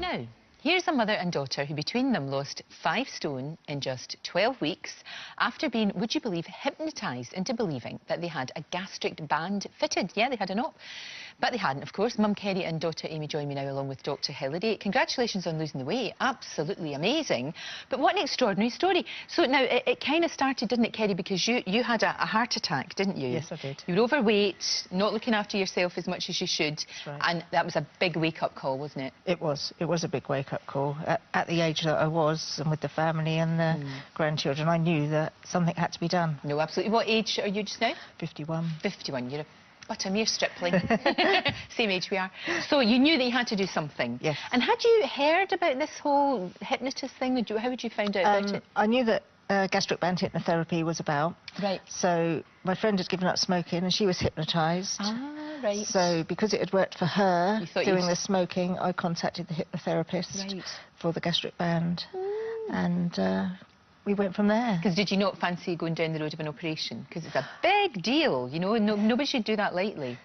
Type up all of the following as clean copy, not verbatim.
Now, here's a mother and daughter who between them lost 5 stone in just 12 weeks after being, would you believe, hypnotised into believing that they had a gastric band fitted. Yeah, they had an op, but they hadn't, of course. Mum Kerry and daughter Amy join me now along with Dr Hilary. Congratulations on losing the weight. Absolutely amazing. But what an extraordinary story. So now, it kind of started, didn't it, Kerry, because you had a heart attack, didn't you? Yes, I did. You were overweight, not looking after yourself as much as you should. That's right. And that was a big wake-up call, wasn't it? It was a big wake-up call. At the age that I was, and with the family and the grandchildren, I knew that something had to be done. No, absolutely. What age are you just now? 51. 51. You're a mere stripling. Same age we are. So you knew that you had to do something. Yes. And had you heard about this whole hypnotist thing? How would you find out about it? I knew that gastric band hypnotherapy was about. Right. So my friend had given up smoking and she was hypnotised. Ah, right. So because it had worked for her doing you'd... the smoking, I contacted the hypnotherapist for the gastric band. And we went from there. Because did you not fancy going down the road of an operation? Because it's a big deal, you know, and nobody should do that lightly.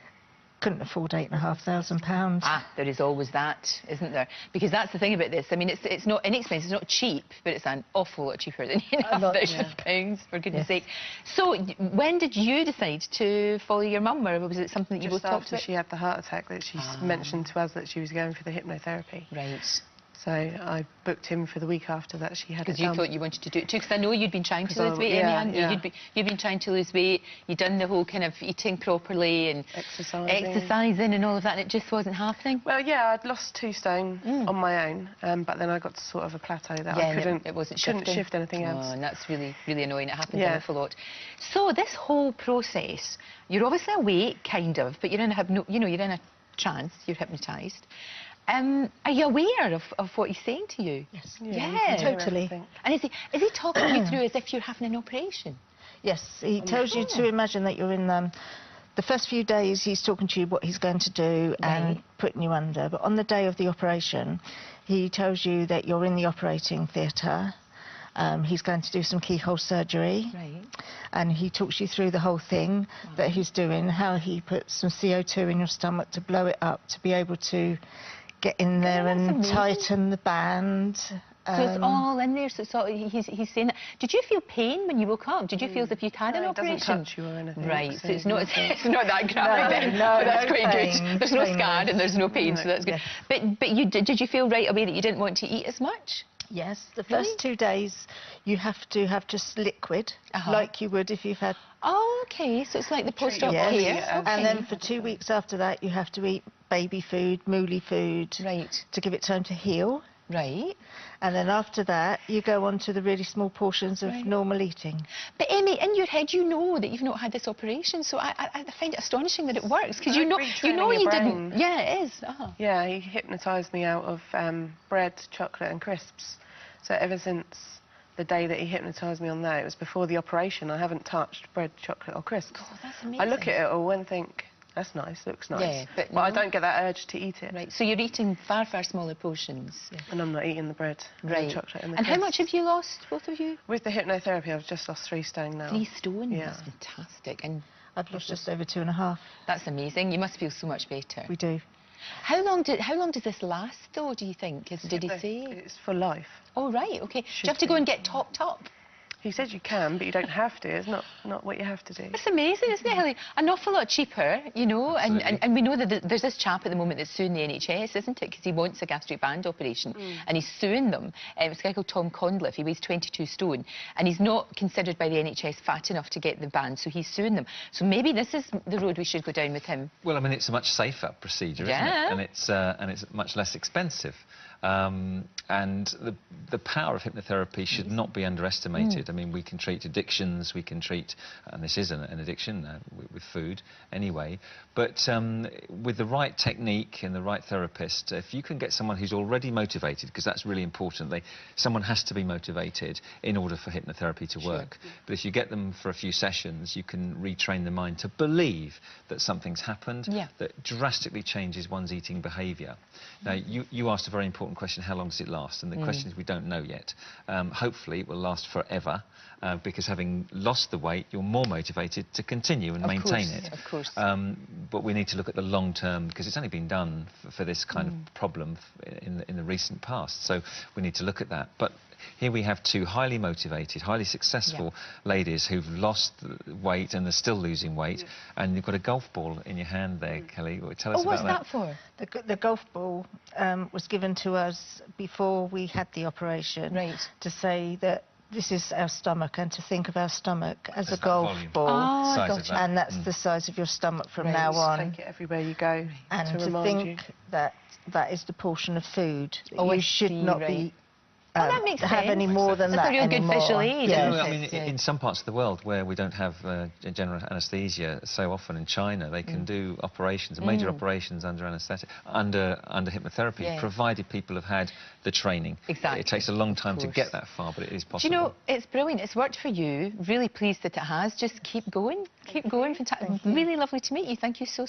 Couldn't afford £8,500. Ah, there is always that, isn't there? Because that's the thing about this. I mean, it's not inexpensive, it's not cheap, but it's an awful lot cheaper than £8,500, for goodness sake. So, when did you decide to follow your mum, or was it something that you both talked about? Just after she had the heart attack that she mentioned to us that she was going for the hypnotherapy. Right. So I booked him for the week after that she had it done. Because you thought you wanted to do it too, because I know you'd been trying to lose weight, Amy, hadn't you? You'd been trying to lose weight, you'd done the whole kind of eating properly and exercising and all of that, and it just wasn't happening? Well, yeah, I'd lost 2 stone on my own, but then I got to sort of a plateau that I couldn't shift anything else. Oh, and that's really, really annoying. It happens an awful lot. So this whole process, you're obviously awake, kind of, but you're in you're in a trance, you're hypnotised. Are you aware of what he's saying to you? Yes. Yeah, totally. And is he talking you through as if you're having an operation? Yes, he tells you to imagine that you're in the first few days he's talking to you what he's going to do and putting you under. But on the day of the operation, he tells you that you're in the operating theatre. He's going to do some keyhole surgery. Right. And he talks you through the whole thing that he's doing, how he puts some CO2 in your stomach to blow it up, to be able to get in there and tighten the band. So it's all in there. So he's saying that. Did you feel pain when you woke up? Did you feel as if you'd had an operation? It doesn't touch you or anything. Right. So it's not that graphic then. No, that's quite pain, good. There's no scar and there's no pain, so that's good. But did you feel right away that you didn't want to eat as much? Yes, the first 2 days you have to have just liquid, like you would if you've had... Oh, OK, so it's like the post-op care. Yes. And then for 2 weeks after that you have to eat baby food, mooly food, to give it time to heal. Right. And then after that, you go on to the really small portions of normal eating. But Amy, in your head, you know that you've not had this operation, so I find it astonishing that it works, because you know you didn't. Yeah, it is. Yeah, he hypnotised me out of bread, chocolate and crisps. So ever since the day that he hypnotised me on there, it was before the operation, I haven't touched bread, chocolate or crisps. Oh, that's amazing. I look at it all and think, that's nice, looks nice. Yeah, but I don't get that urge to eat it. Right, so you're eating far, far smaller portions. Yeah. And I'm not eating the bread and the chocolate and the And crisps. how much have you lost, both of you? With the hypnotherapy, I've just lost 3 stone now. 3 stone? Yeah. That's fantastic. And I've lost just over 2.5. That's amazing. You must feel so much better. We do. How long does this last, though, do you think? Did he say? It's for life. Oh, right, OK. Do you have to go and get topped up? He says you can, but you don't have to. It's not what you have to do. It's amazing, isn't it, Hilary? An awful lot cheaper, you know, and we know that there's this chap at the moment that's suing the NHS, isn't it? Because he wants a gastric band operation, and he's suing them. It's a guy called Tom Conliffe. He weighs 22 stone, and he's not considered by the NHS fat enough to get the band, so he's suing them. So maybe this is the road we should go down with him. Well, I mean, it's a much safer procedure, isn't it? And it's much less expensive. And the power of hypnotherapy should not be underestimated. I mean, we can treat addictions, we can treat, and this is an addiction with food anyway, but with the right technique and the right therapist, if you can get someone who's already motivated, because that's really important, someone has to be motivated in order for hypnotherapy to work. But if you get them for a few sessions, you can retrain the mind to believe that something's happened that drastically changes one's eating behaviour. Now, you asked a very important question, how long does it last? And the question is, we don't know yet. Hopefully it will last forever, better, because having lost the weight, you're more motivated to continue and maintain it. Of course. But we need to look at the long term, because it's only been done for this kind of problem in the recent past. So we need to look at that. But here we have two highly motivated, highly successful ladies who've lost weight and are still losing weight, and you've got a golf ball in your hand there, Kelly. Tell us about that. What's that for? The golf ball was given to us before we had the operation, to say that this is our stomach, and to think of our stomach as a golf ball. Oh, gotcha. And that's the size of your stomach from now on. Take it everywhere you go. And to to think that that is the portion of food that you should not be that makes have sense. any more than That's that a real good visual aid. Yes. I mean, in some parts of the world where we don't have general anaesthesia so often, in China, they can do operations, major operations under anaesthetic, under hypnotherapy, provided people have had the training. Exactly. It takes a long time to get that far, but it is possible. Do you know, it's brilliant. It's worked for you. Really pleased that it has. Just keep going. Keep going. Fantastic. Really lovely to meet you. Thank you so